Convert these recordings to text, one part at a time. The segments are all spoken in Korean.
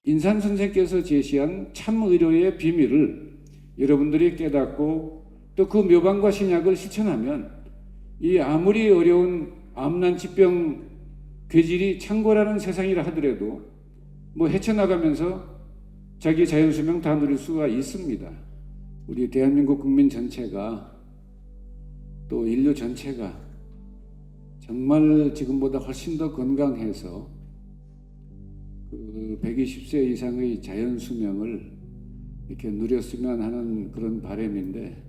인산 선생께서 제시한 참의료의 비밀을 여러분들이 깨닫고 또 그 묘방과 신약을 실천하면 이 아무리 어려운 암난치병 괴질이 창궐하는 세상이라 하더라도 뭐 헤쳐나가면서 자기 자연수명 다 누릴 수가 있습니다. 우리 대한민국 국민 전체가 또 인류 전체가 정말 지금보다 훨씬 더 건강해서 그 120세 이상의 자연수명을 이렇게 누렸으면 하는 그런 바람인데,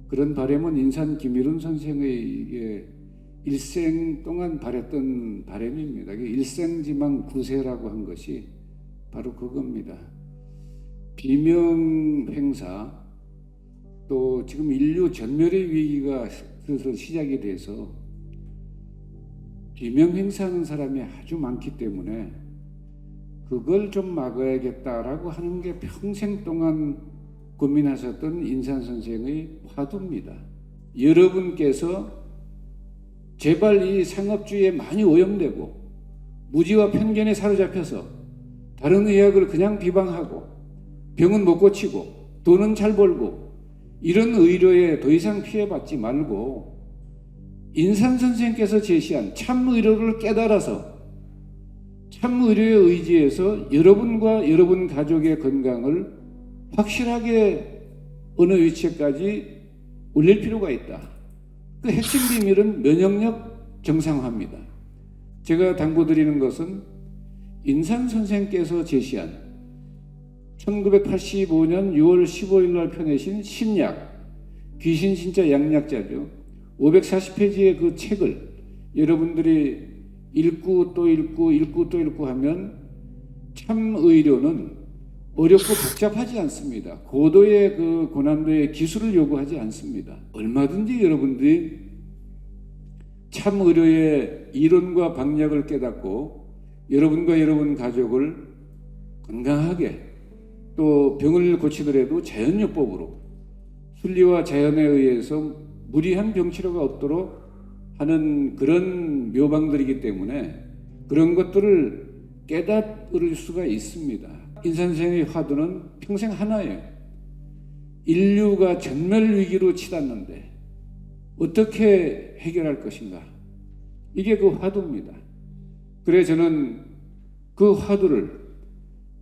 그런 바람은 인산 김일훈 선생의 이게 일생 동안 바랬던 바람입니다. 일생지망 구세라고 한 것이 바로 그겁니다. 비명행사, 또 지금 인류 전멸의 위기가 슬슬 시작이 돼서 비명행사하는 사람이 아주 많기 때문에 그걸 좀 막아야겠다라고 하는 게 평생 동안 고민하셨던 인산 선생의 화두입니다. 여러분께서 제발 이 상업주의에 많이 오염되고 무지와 편견에 사로잡혀서 다른 의학을 그냥 비방하고 병은 못 고치고 돈은 잘 벌고 이런 의료에 더 이상 피해받지 말고 인산 선생께서 제시한 참의료를 깨달아서 참의료에 의지해서 여러분과 여러분 가족의 건강을 확실하게 어느 위치에까지 올릴 필요가 있다. 그 핵심 비밀은 면역력 정상화입니다. 제가 당부드리는 것은 인산 선생께서 제시한 1985년 6월 15일 날 펴내신 신약, 귀신 진짜 양약자죠. 540페이지의 그 책을 여러분들이 읽고 또 읽고 하면 참의료는 어렵고 복잡하지 않습니다. 고도의 그 고난도의 기술을 요구하지 않습니다. 얼마든지 여러분들이 참의료의 이론과 방략을 깨닫고 여러분과 여러분 가족을 건강하게 또 병을 고치더라도 자연요법으로 순리와 자연에 의해서 무리한 병치료가 없도록 하는 그런 묘방들이기 때문에 그런 것들을 깨달을 수가 있습니다. 인산 선생의 화두는 평생 하나예요. 인류가 전멸 위기로 치닫는데 어떻게 해결할 것인가? 이게 그 화두입니다. 그래 저는 그 화두를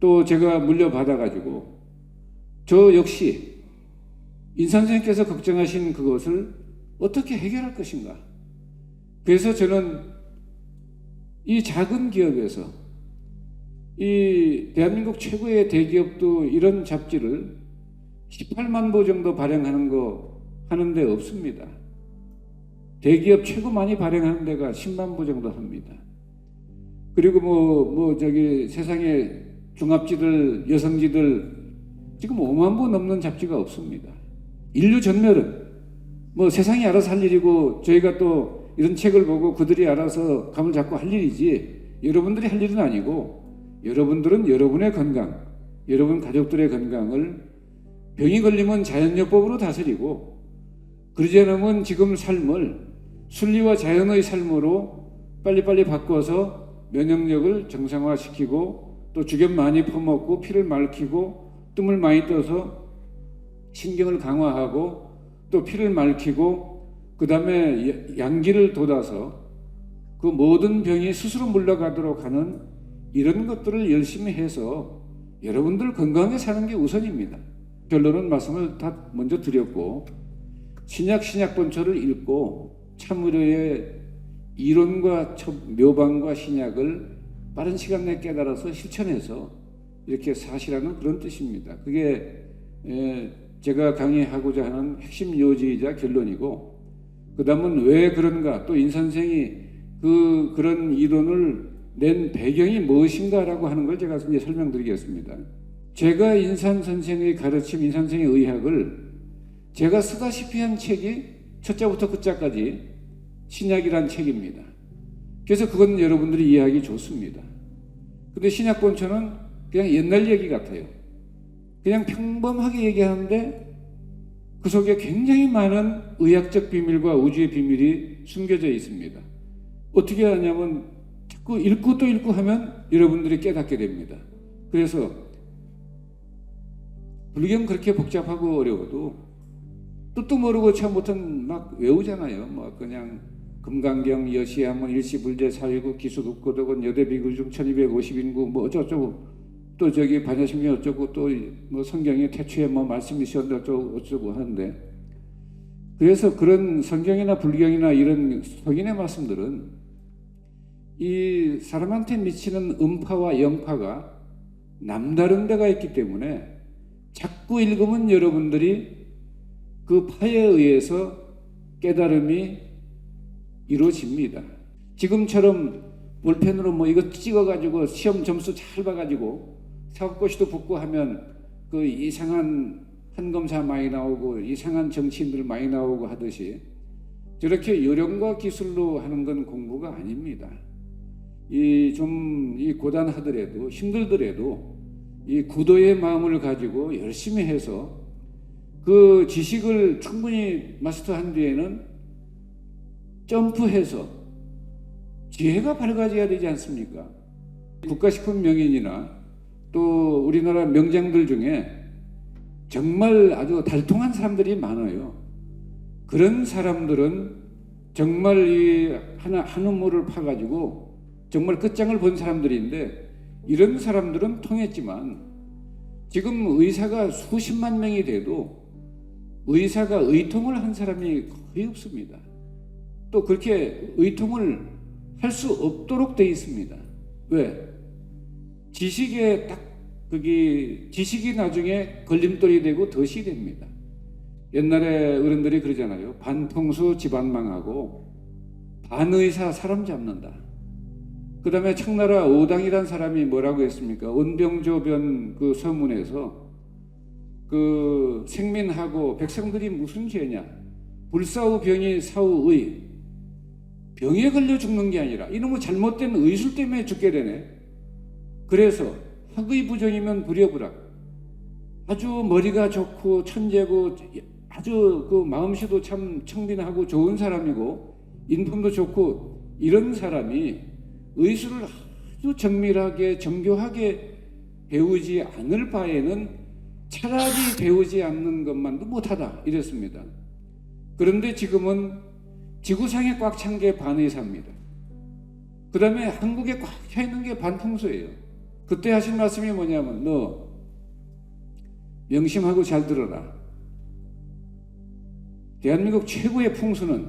또 제가 물려받아가지고 저 역시 인산 선생께서 걱정하신 그것을 어떻게 해결할 것인가? 그래서 저는 이 작은 기업에서 이 대한민국 최고의 대기업도 이런 잡지를 18만 부 정도 발행하는 거 하는데 없습니다. 대기업 최고 많이 발행하는 데가 10만 부 정도 합니다. 그리고 저기 세상에 중합지들, 여성지들 지금 5만 부 넘는 잡지가 없습니다. 인류 전멸은 뭐 세상이 알아서 할 일이고 저희가 또 이런 책을 보고 그들이 알아서 감을 잡고 할 일이지 여러분들이 할 일은 아니고 여러분들은 여러분의 건강, 여러분 가족들의 건강을 병이 걸리면 자연요법으로 다스리고 그러지 않으면 지금 삶을 순리와 자연의 삶으로 빨리빨리 바꿔서 면역력을 정상화시키고 또 죽염 많이 퍼먹고 피를 맑히고 뜸을 많이 떠서 신경을 강화하고 또 피를 맑히고 그 다음에 양기를 돋아서 그 모든 병이 스스로 물러가도록 하는 이런 것들을 열심히 해서 여러분들 건강하게 사는 게 우선입니다. 결론은 말씀을 다 먼저 드렸고 신약본초를 읽고 참의료의 이론과 묘방과 신약을 빠른 시간 내에 깨달아서 실천해서 이렇게 사시라는 그런 뜻입니다. 그게 제가 강의하고자 하는 핵심 요지이자 결론이고 그 다음은 왜 그런가 또 인산 선생이 그런 이론을 낸 배경이 무엇인가라고 하는 걸 제가 이제 설명드리겠습니다. 제가 인산 선생의 가르침, 인산 선생의 의학을 제가 쓰다시피 한 책이 첫자부터 끝자까지 신약이란 책입니다. 그래서 그건 여러분들이 이해하기 좋습니다. 근데 신약본초는 그냥 옛날 얘기 같아요. 그냥 평범하게 얘기하는데 그 속에 굉장히 많은 의학적 비밀과 우주의 비밀이 숨겨져 있습니다. 어떻게 하냐면 자꾸 읽고 또 읽고 하면 여러분들이 깨닫게 됩니다. 그래서 불경 그렇게 복잡하고 어려워도 뜻도 모르고 처음부터 막 외우잖아요. 뭐 그냥 금강경 여시하면 일시불제 사회국 기수국고덕은 여대비구중 1250인구 뭐 어쩌고 또 저기 반야심이 어쩌고 또 뭐 성경에 태초에 뭐 말씀이 있었는데 어쩌고 하는데, 그래서 그런 성경이나 불경이나 이런 석인의 말씀들은 이 사람한테 미치는 음파와 영파가 남다른 데가 있기 때문에 자꾸 읽으면 여러분들이 그 파에 의해서 깨달음이 이루어집니다. 지금처럼 볼펜으로 뭐 이거 찍어가지고 시험 점수 잘 봐가지고 사법고시도 붙고 하면 그 이상한 한검사 많이 나오고 이상한 정치인들 많이 나오고 하듯이 저렇게 요령과 기술로 하는 건 공부가 아닙니다. 이 고단하더라도 힘들더라도 이 구도의 마음을 가지고 열심히 해서 그 지식을 충분히 마스터한 뒤에는 점프해서 지혜가 밝아져야 되지 않습니까? 국가식품 명인이나 또 우리나라 명장들 중에 정말 아주 달통한 사람들이 많아요. 그런 사람들은 정말 이 한 우물을 파가지고 정말 끝장을 본 사람들인데, 이런 사람들은 통했지만 지금 의사가 수십만 명이 돼도 의사가 의통을 한 사람이 거의 없습니다. 또 그렇게 의통을 할 수 없도록 돼 있습니다. 왜? 지식에 딱 지식이 나중에 걸림돌이 되고 덫이 됩니다. 옛날에 어른들이 그러잖아요. 반통수 집안 망하고 반의사 사람 잡는다. 그 다음에 청나라 오당이란 사람이 뭐라고 했습니까? 은병조변 그 서문에서 그 생민하고 백성들이 무슨 죄냐? 불사후 병이 사후의. 병에 걸려 죽는 게 아니라 이놈의 잘못된 의술 때문에 죽게 되네. 그래서 학의 부정이면 불여불학. 아주 머리가 좋고 천재고 아주 그 마음씨도 참 청빈하고 좋은 사람이고 인품도 좋고 이런 사람이 의술을 아주 정밀하게 정교하게 배우지 않을 바에는 차라리 배우지 않는 것만도 못하다 이랬습니다. 그런데 지금은 지구상에 꽉 찬 게 반의사입니다. 그 다음에 한국에 꽉 차 있는 게 반통수예요. 그때 하신 말씀이 뭐냐면, 너 명심하고 잘 들어라. 대한민국 최고의 풍수는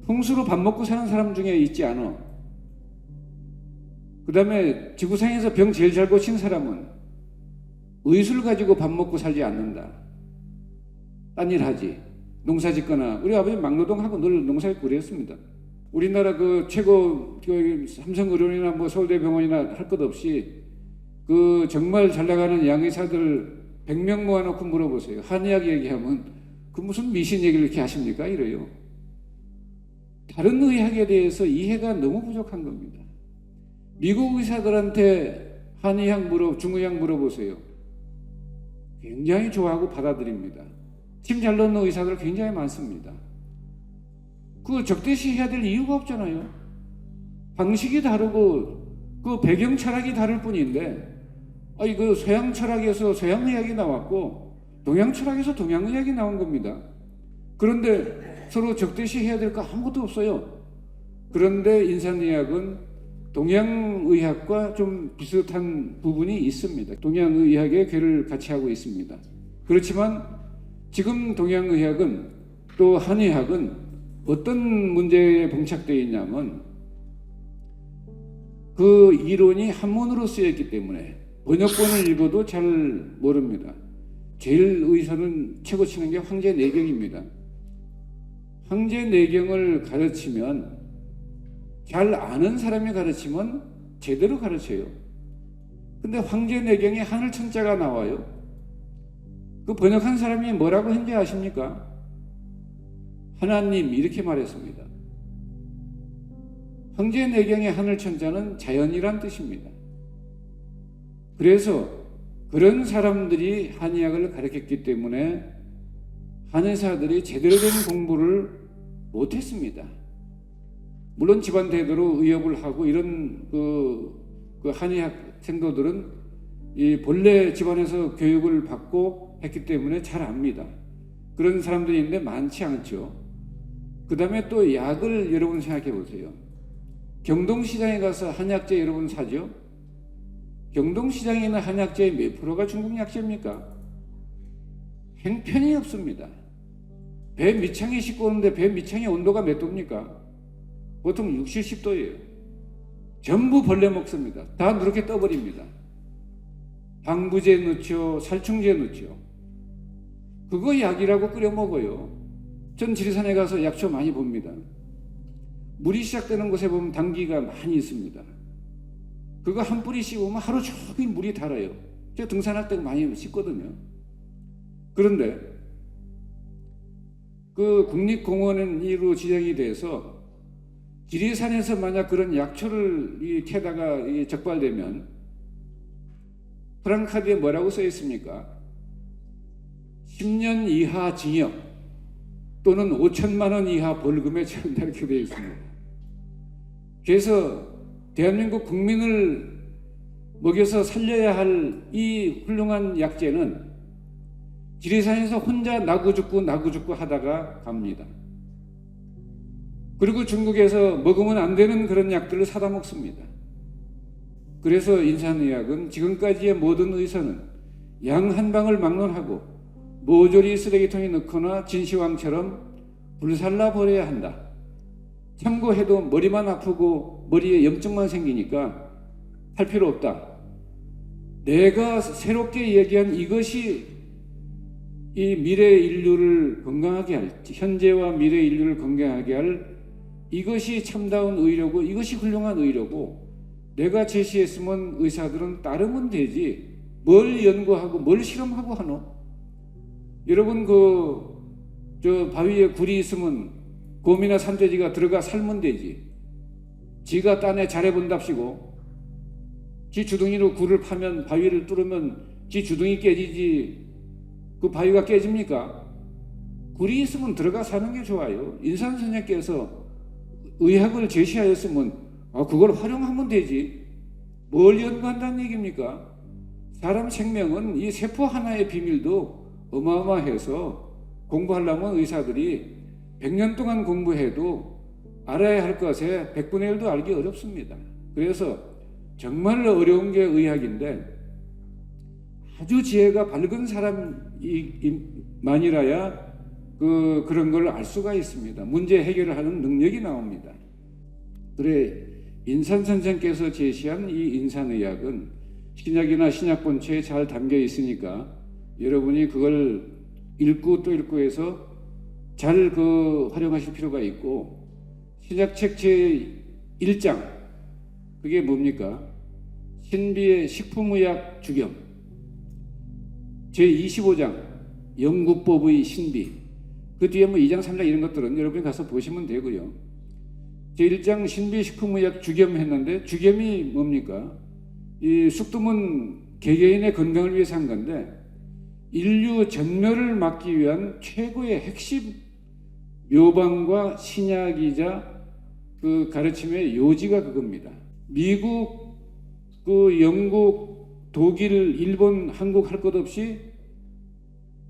풍수로 밥 먹고 사는 사람 중에 있지 않아. 그 다음에 지구상에서 병 제일 잘 고친 사람은 의술 가지고 밥 먹고 살지 않는다. 딴 일 하지. 농사 짓거나. 우리 아버지 막노동하고 늘 농사짓고 그랬습니다. 우리나라 그 최고 삼성의료원이나 뭐 서울대병원이나 할 것 없이 그 정말 잘 나가는 양의사들 100명 모아놓고 물어보세요. 한의학 얘기하면 그 무슨 미신 얘기를 이렇게 하십니까? 이래요. 다른 의학에 대해서 이해가 너무 부족한 겁니다. 미국 의사들한테 한의학 중의학 물어보세요. 굉장히 좋아하고 받아들입니다. 침 잘 넣는 의사들 굉장히 많습니다. 그 적대시해야 될 이유가 없잖아요. 방식이 다르고 그 배경 철학이 다를 뿐인데, 그 서양 철학에서 서양 의학이 나왔고 동양 철학에서 동양 의학이 나온 겁니다. 그런데 서로 적대시해야 될 거 아무것도 없어요. 그런데 인산의학은 동양의학과 좀 비슷한 부분이 있습니다. 동양의학의 궤를 같이 하고 있습니다. 그렇지만 지금 동양의학은 또 한의학은 어떤 문제에 봉착되어 있냐면, 그 이론이 한문으로 쓰였기 때문에 번역본을 읽어도 잘 모릅니다. 제일 의사는 최고 치는 게 황제내경입니다. 황제내경을 가르치면, 잘 아는 사람이 가르치면 제대로 가르쳐요. 근데 황제내경에 하늘천자가 나와요. 그 번역한 사람이 뭐라고 했는지 아십니까? 하나님 이렇게 말했습니다. 황제내경의 하늘천자는 자연이란 뜻입니다. 그래서 그런 사람들이 한의학을 가르쳤기 때문에 한의사들이 제대로 된 공부를 못했습니다. 물론 집안 대대로 의협을 하고 이런 그 한의학 생도들은 이 본래 집안에서 교육을 받고 했기 때문에 잘 압니다. 그런 사람들이 있는데 많지 않죠. 그 다음에 또 약을 여러분 생각해 보세요. 경동시장에 가서 한약재 여러분 사죠? 경동시장에 있는 한약재의 몇 프로가 중국 약재입니까? 행편이 없습니다. 배 밑창에 싣고 오는데 배 밑창의 온도가 몇 도입니까? 보통 60, 10도예요. 전부 벌레 먹습니다. 다 누렇게 떠버립니다. 방부제 넣죠. 살충제 넣죠. 그거 약이라고 끓여 먹어요. 전 지리산에 가서 약초 많이 봅니다. 물이 시작되는 곳에 보면 당귀가 많이 있습니다. 그거 한 뿌리 씹으면 하루 종일 물이 달아요. 제가 등산할 때 많이 씹거든요. 그런데 그 국립공원으로 지정이 돼서 지리산에서 만약 그런 약초를 캐다가 적발되면 프랑카드에 뭐라고 써 있습니까? 10년 이하 징역 또는 5천만 원 이하 벌금에 처한다 이렇게 되어 있습니다. 그래서 대한민국 국민을 먹여서 살려야 할 이 훌륭한 약재는 지리산에서 혼자 나고 죽고 하다가 갑니다. 그리고 중국에서 먹으면 안 되는 그런 약들을 사다 먹습니다. 그래서 인산의학은 지금까지의 모든 의사는 양 한 방을 막론하고 모조리 쓰레기통에 넣거나 진시황처럼 불살라 버려야 한다. 참고해도 머리만 아프고 머리에 염증만 생기니까 할 필요 없다. 내가 새롭게 얘기한 이것이 이 미래 인류를 건강하게 할, 현재와 미래 인류를 건강하게 할 이것이 참다운 의료고 이것이 훌륭한 의료고 내가 제시했으면 의사들은 따르면 되지 뭘 연구하고 뭘 실험하고 하노? 여러분 저 바위에 굴이 있으면 곰이나 산돼지가 들어가 살면 되지. 지가 딴에 잘해본답시고 지 주둥이로 굴을 파면 바위를 뚫으면 지 주둥이 깨지지 그 바위가 깨집니까? 굴이 있으면 들어가 사는 게 좋아요. 인산 선생께서 의학을 제시하였으면 그걸 활용하면 되지. 뭘 연구한다는 얘기입니까? 사람 생명은 이 세포 하나의 비밀도 어마어마해서 공부하려면 의사들이 100년 동안 공부해도 알아야 할 것에 100분의 1도 알기 어렵습니다. 그래서 정말 어려운 게 의학인데 아주 지혜가 밝은 사람만이라야 그런 걸 알 수가 있습니다. 문제 해결을 하는 능력이 나옵니다. 그래 인산 선생께서 제시한 이 인산의학은 신약이나 신약본처에 잘 담겨 있으니까 여러분이 그걸 읽고 또 읽고 해서 잘 활용하실 필요가 있고 신약책 제1장 그게 뭡니까? 신비의 식품의학 주경 제25장 영구법의 신비 그 뒤에 2장 3장 이런 것들은 여러분이 가서 보시면 되고요. 제1장 신비식품의학 주겸 했는데 주겸이 뭡니까? 이 숙두문 개개인의 건강을 위해서 한 건데 인류 전멸을 막기 위한 최고의 핵심 묘방과 신약이자 그 가르침의 요지가 그겁니다. 미국, 영국, 독일, 일본, 한국 할 것 없이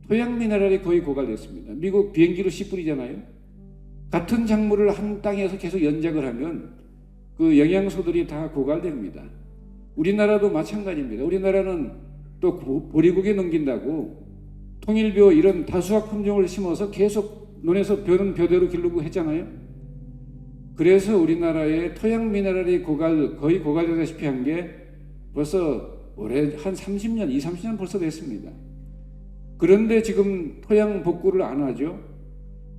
토양 미네랄이 거의 고갈됐습니다. 미국 비행기로 씨 뿌리잖아요. 같은 작물을 한 땅에서 계속 연작을 하면 그 영양소들이 다 고갈됩니다. 우리나라도 마찬가지입니다. 우리나라는 또 보리국에 넘긴다고 통일벼 이런 다수학 품종을 심어서 계속 논에서 벼는 벼대로 기르고 했잖아요. 그래서 우리나라의 토양 미네랄이 거의 고갈되다시피 한 게 벌써 올해 한 30년, 30년 벌써 됐습니다. 그런데 지금 토양 복구를 안 하죠.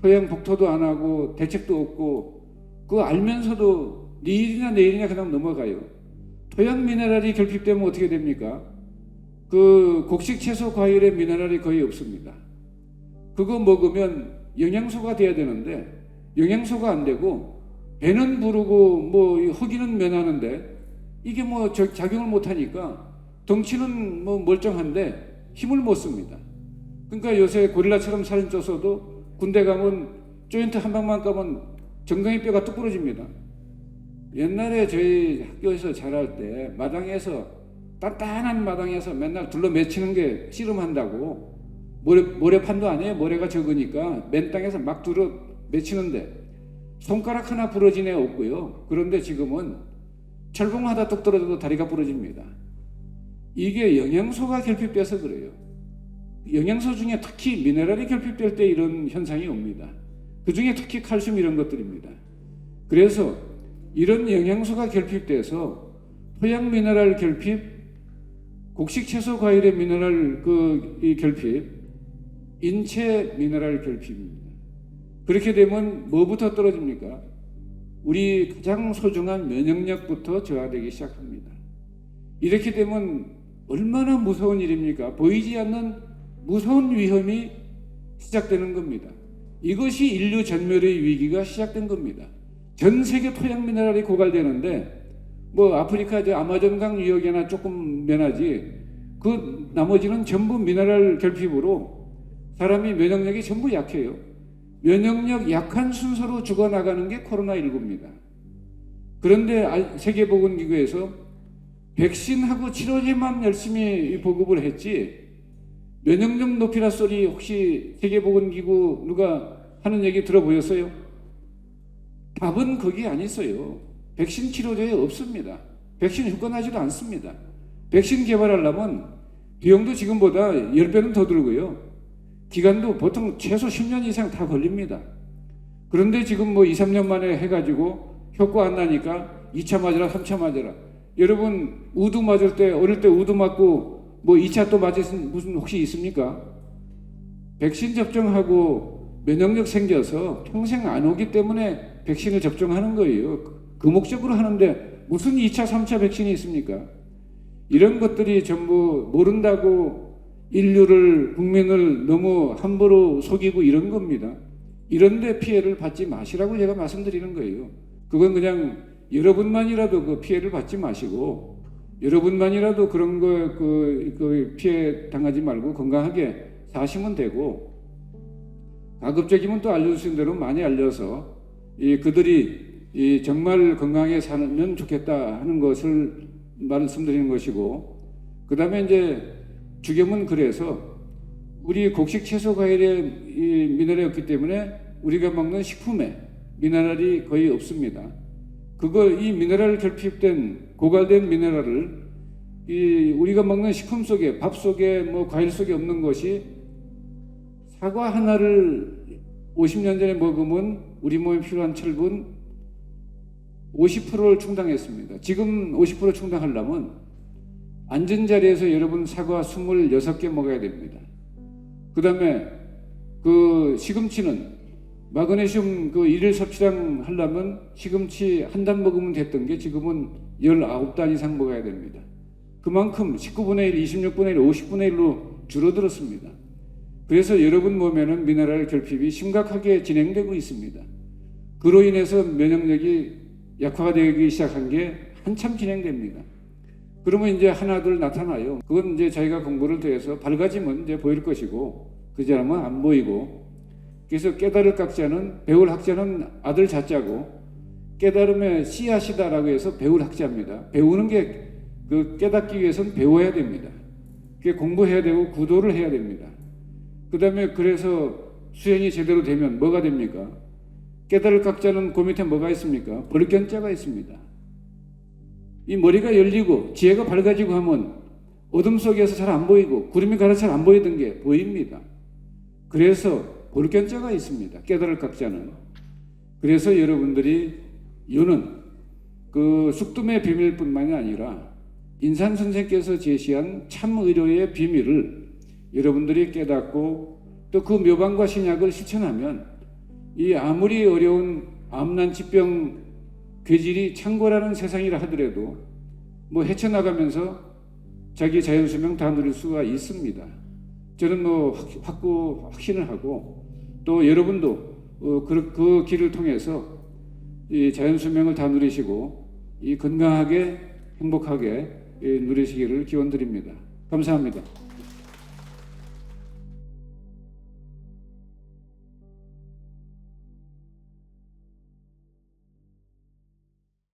토양 복토도 안 하고 대책도 없고 그거 알면서도 내일이나 그냥 넘어가요. 토양 미네랄이 결핍되면 어떻게 됩니까? 그 곡식 채소 과일에 미네랄이 거의 없습니다. 그거 먹으면 영양소가 돼야 되는데 영양소가 안 되고 배는 부르고 허기는 면하는데 이게 작용을 못 하니까 덩치는 멀쩡한데 힘을 못 씁니다. 그러니까 요새 고릴라처럼 살이 쪄서도 군대 가면 조인트 한 방만 까면 정강이 뼈가 뚝 부러집니다. 옛날에 저희 학교에서 자랄 때 마당에서 단단한 마당에서 맨날 둘러 맺히는 게 씨름한다고 모래판도 아니에요. 모래가 적으니까 맨 땅에서 막 둘러 맺히는데 손가락 하나 부러진 애 없고요. 그런데 지금은 철봉하다 뚝 떨어져도 다리가 부러집니다. 이게 영양소가 결핍돼서 그래요. 영양소 중에 특히 미네랄이 결핍될 때 이런 현상이 옵니다. 그 중에 특히 칼슘 이런 것들입니다. 그래서 이런 영양소가 결핍돼서 토양 미네랄 결핍, 곡식 채소 과일의 미네랄 이 결핍, 인체 미네랄 결핍입니다. 그렇게 되면 뭐부터 떨어집니까? 우리 가장 소중한 면역력부터 저하되기 시작합니다. 이렇게 되면 얼마나 무서운 일입니까? 보이지 않는 무서운 위험이 시작되는 겁니다. 이것이 인류 전멸의 위기가 시작된 겁니다. 전 세계 토양 미네랄이 고갈되는데 뭐 아프리카 아마존강 유역이나 조금 면하지 그 나머지는 전부 미네랄 결핍으로 사람이 면역력이 전부 약해요. 면역력 약한 순서로 죽어나가는 게 코로나19입니다. 그런데 세계보건기구에서 백신하고 치료제만 열심히 보급을 했지 면역력 높이라 소리 혹시 세계보건기구 누가 하는 얘기 들어보셨어요? 답은 거기 안 있어요. 백신 치료제에 없습니다. 백신 효과나지도 않습니다. 백신 개발하려면 비용도 지금보다 10배는 더 들고요. 기간도 보통 최소 10년 이상 다 걸립니다. 그런데 지금 뭐 2, 3년 만에 해가지고 효과 안 나니까 2차 맞으라 3차 맞으라. 여러분 우두 맞을 때 어릴 때 우두 맞고 뭐 2차 또 맞으신 무슨 혹시 있습니까? 백신 접종하고 면역력 생겨서 평생 안 오기 때문에 백신을 접종하는 거예요. 그 목적으로 하는데 무슨 2차 3차 백신이 있습니까? 이런 것들이 전부 모른다고 인류를 국민을 너무 함부로 속이고 이런 겁니다. 이런데 피해를 받지 마시라고 제가 말씀드리는 거예요. 그건 그냥 여러분만이라도 그 피해를 받지 마시고 여러분만이라도 그런 거 그 피해 당하지 말고 건강하게 사시면 되고 가급적이면 또 알려주신 대로 많이 알려서 그들이 정말 건강하게 살면 좋겠다 하는 것을 말씀드리는 것이고 그 다음에 이제 주겸은 그래서 우리 곡식 채소 과일에 미네랄이 없기 때문에 우리가 먹는 식품에 미네랄이 거의 없습니다. 이 미네랄 결핍된 고갈된 미네랄을 우리가 먹는 식품 속에 밥 속에 뭐 과일 속에 없는 것이 사과 하나를 50년 전에 먹으면 우리 몸에 필요한 철분 50%를 충당했습니다. 지금 50% 충당하려면 앉은 자리에서 여러분 사과 26개 먹어야 됩니다. 그 다음에 시금치는 마그네슘 일일 섭취량 하려면 시금치 한 단 먹으면 됐던 게 지금은 19단 이상 먹어야 됩니다. 그만큼 19분의 1, 26분의 1, 50분의 1로 줄어들었습니다. 그래서 여러분 몸에는 미네랄 결핍이 심각하게 진행되고 있습니다. 그로 인해서 면역력이 약화가 되기 시작한 게 한참 진행됩니다. 그러면 이제 하나둘 나타나요. 그건 이제 저희가 공부를 더해서 밝아지면 이제 보일 것이고 그 사람은 안 보이고 그래서 깨달을 각자는 배울 학자는 아들 자자고 깨달음의 씨앗이다라고 해서 배울 학자입니다. 배우는 게 깨닫기 위해서는 배워야 됩니다. 그게 공부해야 되고 구도를 해야 됩니다. 그 다음에 그래서 수행이 제대로 되면 뭐가 됩니까? 깨달을 각자는 그 밑에 뭐가 있습니까? 벌견자가 있습니다. 이 머리가 열리고 지혜가 밝아지고 하면 어둠 속에서 잘 안 보이고 구름이 가려 잘 안 보이던 게 보입니다. 그래서 볼견자가 있습니다. 깨달을 각자는. 그래서 여러분들이 요는 쑥뜸의 비밀뿐만이 아니라 인산 선생께서 제시한 참의료의 비밀을 여러분들이 깨닫고 또 그 묘방과 신약을 실천하면 이 아무리 어려운 암난치병 괴질이 창궐하는 세상이라 하더라도 뭐 헤쳐나가면서 자기 자연수명 다 누릴 수가 있습니다. 저는 확신을 하고 또 여러분도 그 길을 통해서 이 자연수명을 다 누리시고 이 건강하게 행복하게 누리시기를 기원드립니다. 감사합니다.